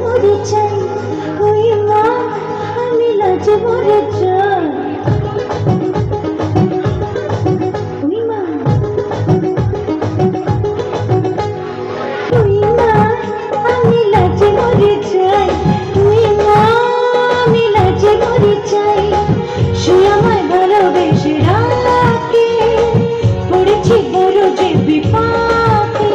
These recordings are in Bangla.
মরে চাই, ওই মা আমি লাজে মরে চাই। ওই মা, ওই মা আমি লাজে মরে চাই, ওই মা আমি লাজে মরে চাই। সে আমায় ভালোবেসে রাখে, পড়েছি বড় যে বিপাকে।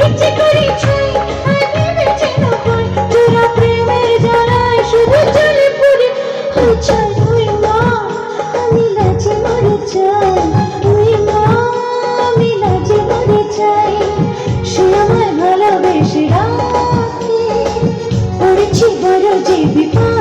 ইচ্ছে করে চাই আমি বেঁচে না পাই, তোরা প্রেমের জ্বালায় শুধু জ্বলে পুড়ে হয়ে চাই। ওই মা আমি লাজে মরে চাই, ওই মা আমি লাজে মরে চাই। সে আমায় ভালোবেসে রাখে, পড়েছি বড় যে বিপাকে।